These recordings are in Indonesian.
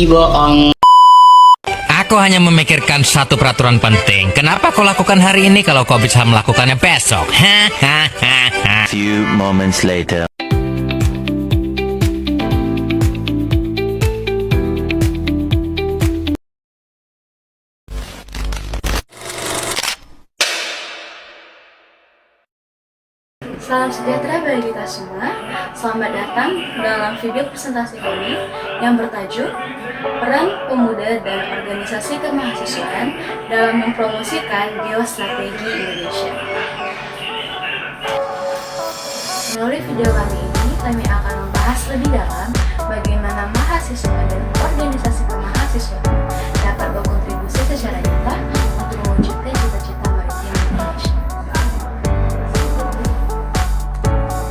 bohong. Aku hanya memikirkan satu peraturan penting. Kenapa kau lakukan hari ini kalau kau bisa melakukannya besok? Few moments later. Salam sejahtera bagi kita semua. Selamat datang dalam video presentasi kami yang bertajuk Peran Pemuda dan Organisasi Kemahasiswaan dalam Mempromosikan Geostrategi Indonesia. Melalui video kali ini, kami akan membahas lebih dalam bagaimana mahasiswa dan organisasi kemahasiswaan dapat berkontribusi secara nyata untuk mewujudkan cita-cita maritim Indonesia.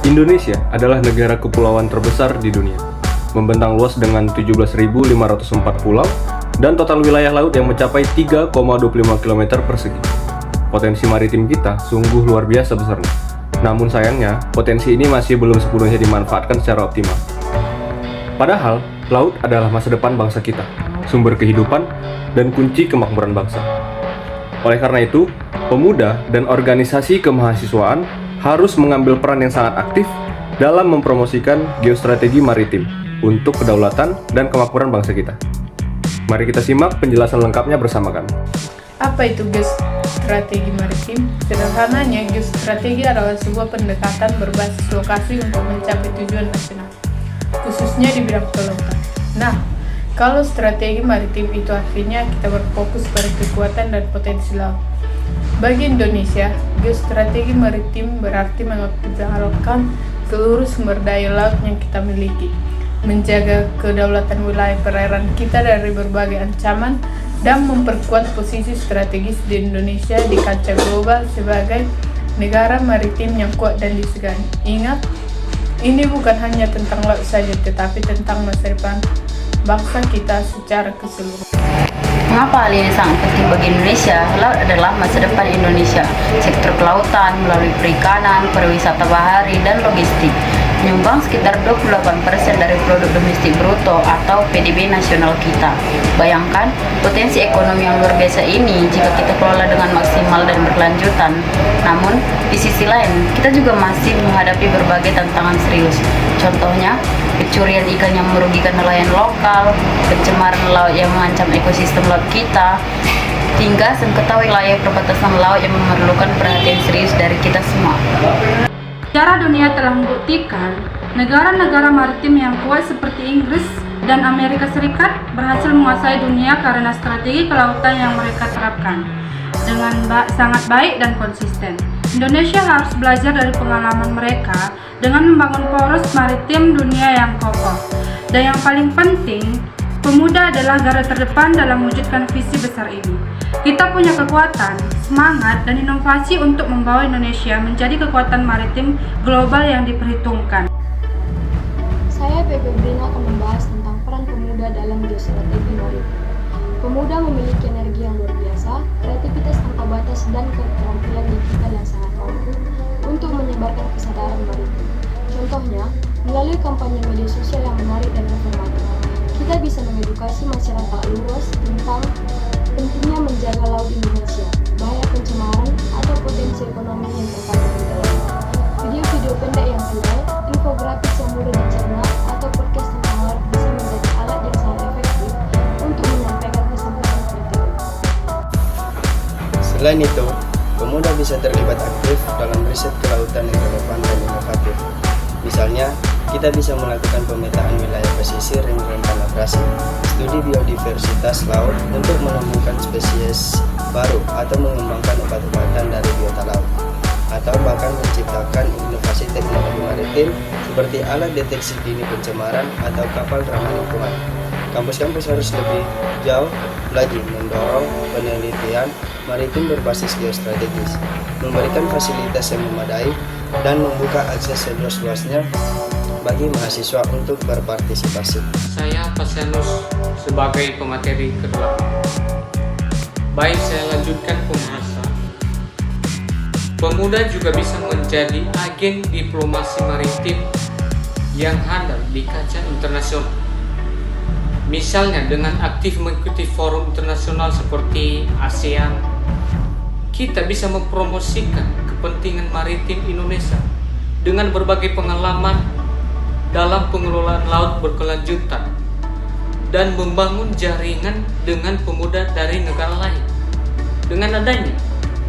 Indonesia adalah negara kepulauan terbesar di dunia, membentang luas dengan 17.504 pulau dan total wilayah laut yang mencapai 3,25 km persegi. Potensi maritim kita sungguh luar biasa besarnya. Namun sayangnya, potensi ini masih belum sepenuhnya dimanfaatkan secara optimal. Padahal, laut adalah masa depan bangsa kita, sumber kehidupan, dan kunci kemakmuran bangsa. Oleh karena itu, pemuda dan organisasi kemahasiswaan harus mengambil peran yang sangat aktif dalam mempromosikan geostrategi maritim untuk kedaulatan dan kemakmuran bangsa kita. Mari kita simak penjelasan lengkapnya bersama kami. Apa itu geostrategi maritim? Sederhananya, geostrategi adalah sebuah pendekatan berbasis lokasi untuk mencapai tujuan nasional, khususnya di bidang kelautan. Nah, kalau strategi maritim itu artinya kita berfokus pada kekuatan dan potensi laut. Bagi Indonesia, geostrategi maritim berarti mengoptimalkan seluruh sumber daya laut yang kita miliki, menjaga kedaulatan wilayah perairan kita dari berbagai ancaman, dan memperkuat posisi strategis di Indonesia di kancah global sebagai negara maritim yang kuat dan disegani. Ingat, ini bukan hanya tentang laut saja, tetapi tentang masa depan bangsa kita secara keseluruhan. Mengapa hal ini sangat penting bagi Indonesia? Laut adalah masa depan Indonesia. Sektor kelautan melalui perikanan, pariwisata bahari, dan logistik menyumbang sekitar 28% dari produk domestik bruto atau PDB nasional kita. Bayangkan potensi ekonomi yang luar biasa ini jika kita kelola dengan maksimal dan berkelanjutan. Namun, di sisi lain, kita juga masih menghadapi berbagai tantangan serius. Contohnya, pencurian ikan yang merugikan nelayan lokal, pencemaran laut yang mengancam ekosistem laut kita, hingga sengketa wilayah perbatasan laut yang memerlukan perhatian serius dari kita semua. Sejarah dunia telah membuktikan negara-negara maritim yang kuat seperti Inggris dan Amerika Serikat berhasil menguasai dunia karena strategi kelautan yang mereka terapkan dengan sangat baik dan konsisten. Indonesia harus belajar dari pengalaman mereka dengan membangun poros maritim dunia yang kokoh. Dan yang paling penting, pemuda adalah garda terdepan dalam mewujudkan visi besar ini. Kita punya kekuatan, semangat, dan inovasi untuk membawa Indonesia menjadi kekuatan maritim global yang diperhitungkan. Saya Bebe Brina akan membahas tentang peran pemuda dalam geostrategi maritim. Pemuda memiliki energi yang luar biasa, kreativitas tanpa batas, dan keterampilan digital yang sangat mampu untuk menyebarkan kesadaran maritim. Contohnya, melalui kampanye media sosial yang menarik dan informatif, kita bisa mengedukasi masyarakat luas tentang pentingnya menjaga laut Indonesia, bahaya pencemaran, atau potensi ekonomi yang terkandung di dalamnya. Video-video pendek yang viral, infografis yang mudah dicerna, atau podcast tentang laut bisa menjadi alat yang sangat efektif untuk menyampaikan pesan-pesan penting. Selain itu, pemuda bisa terlibat aktif dalam riset kelautan yang relevan dan inovatif. Misalnya, kita bisa melakukan pemetaan wilayah pesisir yang rentan abrasi, studi biodiversitas laut untuk menemukan spesies baru atau mengembangkan obat-obatan dari biota laut, atau bahkan menciptakan inovasi teknologi maritim seperti alat deteksi dini pencemaran atau kapal ramah lingkungan. Kampus-kampus harus lebih jauh lagi mendorong penelitian maritim berbasis geostrategis, memberikan fasilitas yang memadai, dan membuka akses seluas-luasnya bagi mahasiswa untuk berpartisipasi. Saya Pasianus sebagai pemateri kedua. Baik, saya lanjutkan pembahasan. Pemuda juga bisa menjadi agen diplomasi maritim yang handal di kancah internasional. Misalnya dengan aktif mengikuti forum internasional seperti ASEAN, kita bisa mempromosikan kepentingan maritim Indonesia dengan berbagai pengalaman dalam pengelolaan laut berkelanjutan dan membangun jaringan dengan pemuda dari negara lain. Dengan adanya,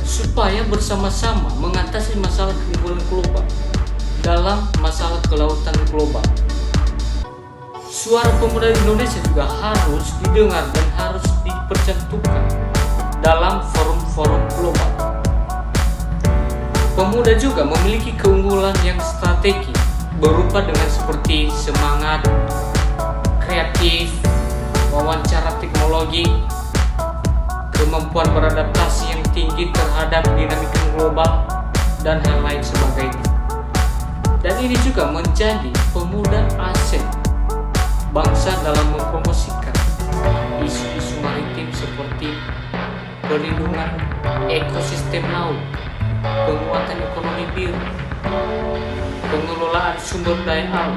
supaya bersama-sama mengatasi masalah keunggulan global dalam masalah kelautan global. Suara pemuda Indonesia juga harus didengar dan harus dipercantumkan dalam forum-forum global. Pemuda juga memiliki keunggulan yang strategi berupa dengan seperti semangat, kreatif, wawancara teknologi, kemampuan beradaptasi yang tinggi terhadap dinamika global, dan hal lain sebagainya. Dan ini juga menjadi pemuda aset bangsa dalam mempromosikan isu-isu maritim seperti perlindungan ekosistem laut, penguatan ekonomi biru, pengelolaan sumber daya alam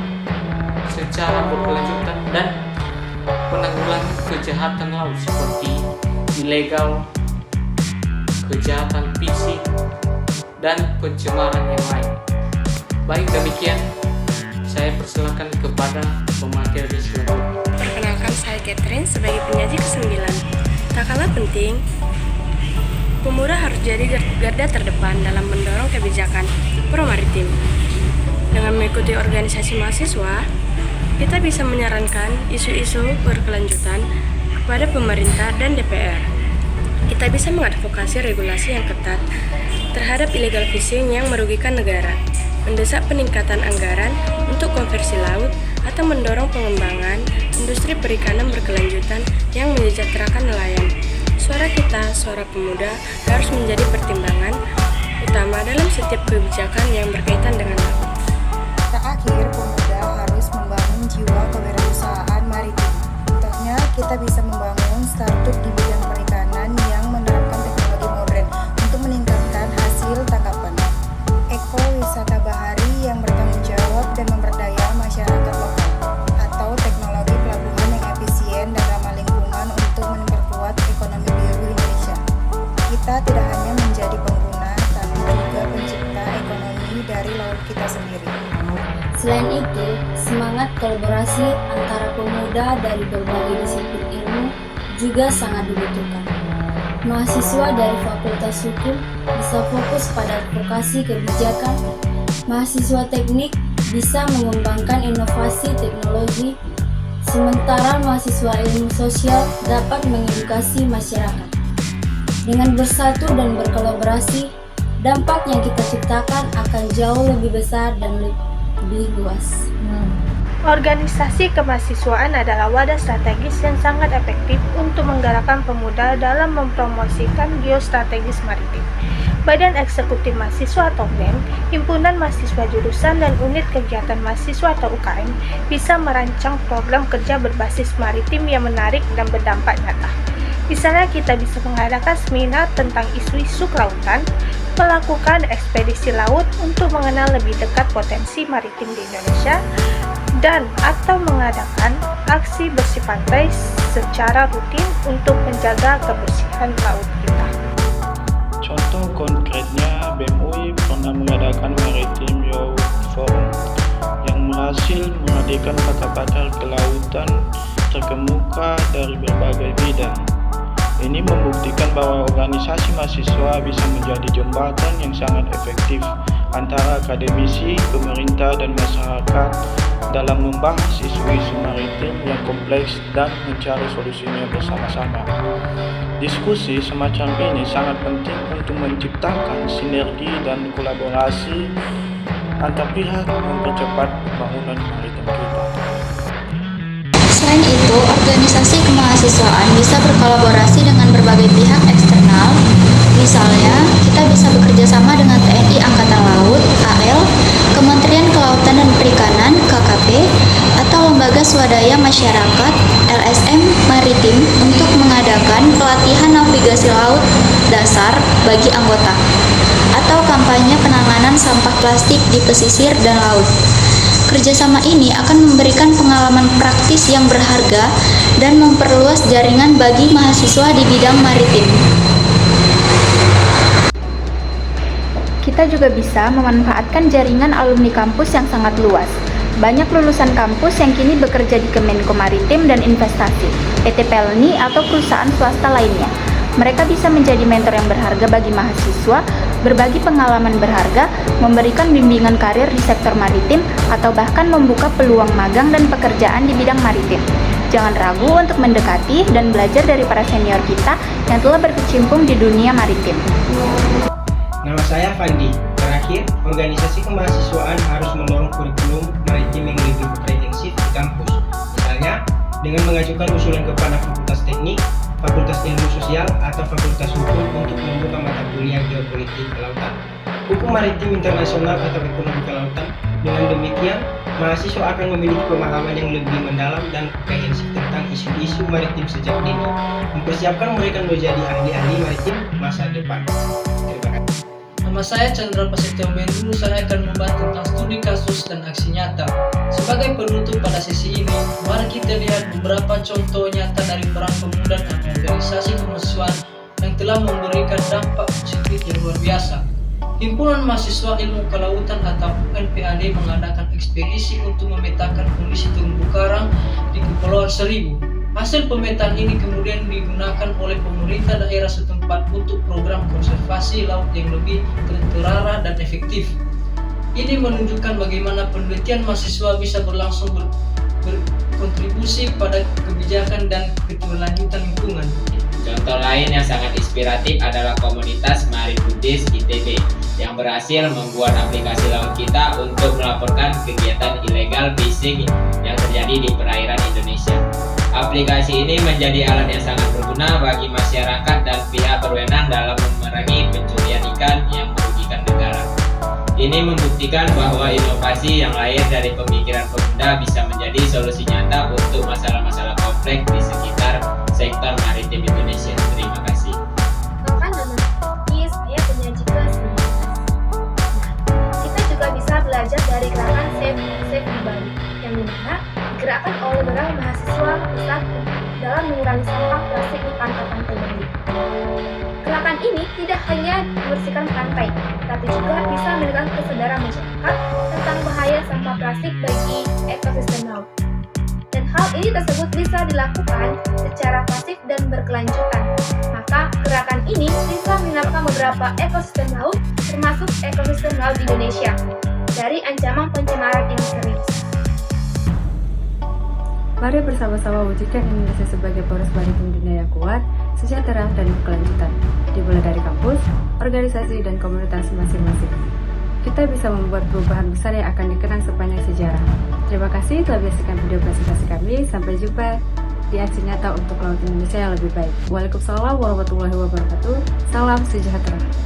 secara berkelanjutan, dan penanggulangan kejahatan laut seperti ilegal, kejahatan fishing, dan pencemaran yang lain. Baik, demikian saya persilakan kepada pemateri selanjutnya. Perkenalkan, saya Catherine sebagai penyaji ke-9. Tak kalah penting, pemuda harus jadi garda terdepan dalam mendorong kebijakan pro-maritim. Dengan mengikuti organisasi mahasiswa, kita bisa menyarankan isu-isu berkelanjutan kepada pemerintah dan DPR. Kita bisa mengadvokasi regulasi yang ketat terhadap illegal fishing yang merugikan negara, mendesak peningkatan anggaran untuk konversi laut, atau mendorong pengembangan industri perikanan berkelanjutan yang menyejahterakan nelayan. Suara kita, suara pemuda, harus menjadi pertimbangan utama dalam setiap kebijakan yang berkaitan dengan laut. Terakhir, pemuda harus membangun jiwa kewirausahaan maritim. Contohnya, kita bisa membangun startup di bidang perikanan yang menerapkan teknologi modern untuk meningkatkan hasil tangkapan. Ekowisata bahari yang bertanggung jawab dan memberdaya masyarakat lokal, atau teknologi pelabuhan yang efisien dan ramah lingkungan untuk memperkuat ekonomi biru Indonesia. Kita tidak hanya menjadi pengguna, tapi juga pencipta ekonomi dari laut kita sendiri. Selain itu, semangat kolaborasi antara pemuda dari berbagai disiplin ilmu juga sangat dibutuhkan. Mahasiswa dari Fakultas Hukum bisa fokus pada advokasi kebijakan, mahasiswa teknik bisa mengembangkan inovasi teknologi, sementara mahasiswa ilmu sosial dapat mengedukasi masyarakat. Dengan bersatu dan berkolaborasi, dampak yang kita ciptakan akan jauh lebih besar dan lebih luas. Organisasi kemahasiswaan adalah wadah strategis yang sangat efektif untuk menggerakkan pemuda dalam mempromosikan geostrategis maritim. Badan Eksekutif Mahasiswa atau BEM, Himpunan Mahasiswa Jurusan dan Unit Kegiatan Mahasiswa atau UKM bisa merancang program kerja berbasis maritim yang menarik dan berdampak nyata. Misalnya kita bisa mengadakan seminar tentang isu-isu kelautan, melakukan ekspedisi laut untuk mengenal lebih dekat potensi maritim di Indonesia, dan atau mengadakan aksi bersih pantai secara rutin untuk menjaga kebersihan laut kita. Contoh konkretnya, BEM UI pernah mengadakan Maritime Youth Forum yang berhasil menghadirkan pakar-pakar kelautan terkemuka dari berbagai bidang. Ini membuktikan bahwa organisasi mahasiswa bisa menjadi jembatan yang sangat efektif antara akademisi, pemerintah, dan masyarakat dalam membahas isu-isu maritim yang kompleks dan mencari solusinya bersama-sama. Diskusi semacam ini sangat penting untuk menciptakan sinergi dan kolaborasi antar pihak mempercepat pembangunan maritim kita. Selain itu, organisasi kemahasiswaan bisa berkolaborasi dengan berbagai pihak eksternal. Misalnya, kita bisa bekerja sama dengan TNI Angkatan Laut, AL, Kementerian Kelautan dan Perikanan, KKP, atau lembaga swadaya masyarakat, LSM Maritim, untuk mengadakan pelatihan navigasi laut dasar bagi anggota, atau kampanye penanganan sampah plastik di pesisir dan laut. Kerjasama ini akan memberikan pengalaman praktis yang berharga dan memperluas jaringan bagi mahasiswa di bidang maritim. Kita juga bisa memanfaatkan jaringan alumni kampus yang sangat luas. Banyak lulusan kampus yang kini bekerja di Kemenko Maritim dan Investasi, PT Pelni, atau perusahaan swasta lainnya. Mereka bisa menjadi mentor yang berharga bagi mahasiswa, berbagi pengalaman berharga, memberikan bimbingan karir di sektor maritim, atau bahkan membuka peluang magang dan pekerjaan di bidang maritim. Jangan ragu untuk mendekati dan belajar dari para senior kita yang telah berkecimpung di dunia maritim. Nama saya Fandi. Terakhir, organisasi kemahasiswaan harus mendorong kurikulum maritim yang lebih komprehensif di kampus. Misalnya, dengan mengajukan usulan kepada Fakultas Teknik, Fakultas Ilmu Sosial, atau Fakultas Hukum untuk membuka mata kuliah geopolitik kelautan, hukum maritim internasional atau ekonomi kelautan. Dengan demikian, mahasiswa akan memiliki pemahaman yang lebih mendalam dan komprehensif tentang isu-isu maritim sejak dini, mempersiapkan mereka menjadi ahli-ahli maritim masa depan. Terima kasih. Nama saya Chandra Prasetyo Mendulu. Saya akan membahas tentang studi kasus dan aksi nyata. Sebagai penutup pada sesi ini, mari kita lihat beberapa contoh nyata dari peran pemuda dan organisasi kemahasiswaan yang telah memberikan dampak positif yang luar biasa. Himpunan Mahasiswa Ilmu Kelautan atau UNPAD mengadakan ekspedisi untuk memetakan kondisi terumbu karang di Kepulauan Seribu. Hasil pemetaan ini kemudian digunakan oleh pemerintah daerah setempat untuk program konservasi laut yang lebih terarah dan efektif. Ini menunjukkan bagaimana penelitian mahasiswa bisa berlangsung berkontribusi pada kebijakan dan keberlanjutan lingkungan. Contoh lain yang sangat inspiratif adalah komunitas Maribudis ITB yang berhasil membuat aplikasi laut kita untuk melaporkan kegiatan illegal fishing yang terjadi di perairan Indonesia. Aplikasi ini menjadi alat yang sangat berguna bagi masyarakat dan pihak berwenang dalam memerangi pencurian ikan yang merugikan negara. Ini membuktikan bahwa inovasi yang lahir dari pemikiran pemuda bisa menjadi solusi nyata untuk masalah-masalah kompleks di sekitar sektor maritim Indonesia. Terima kasih. Bahkan dengan saya punya juga kita juga bisa belajar dari gerakan Save di Bali, yang dimana digerakkan oleh beberapa mahasiswa besar dalam mengurangi sampah plastik di pantai-pantai Bali. Gerakan ini tidak hanya membersihkan pantai, tapi juga bisa meningkatkan kesadaran masyarakat tentang bahaya sampah plastik bagi ekosistem laut. Dan hal ini tersebut bisa dilakukan secara pasif dan berkelanjutan. Maka gerakan ini bisa menyelamatkan beberapa ekosistem laut, termasuk ekosistem laut di Indonesia, dari ancaman pencemaran yang serius. Mari bersama-sama wujudkan Indonesia sebagai poros maritim dunia yang kuat, sejahtera, dan berkelanjutan, dimulai dari kampus, organisasi, dan komunitas masing-masing. Kita bisa membuat perubahan besar yang akan dikenang sepanjang sejarah. Terima kasih telah menyaksikan video presentasi kami. Sampai jumpa di aksi nyata untuk laut Indonesia yang lebih baik. Waalaikumsalam warahmatullahi wabarakatuh. Salam sejahtera.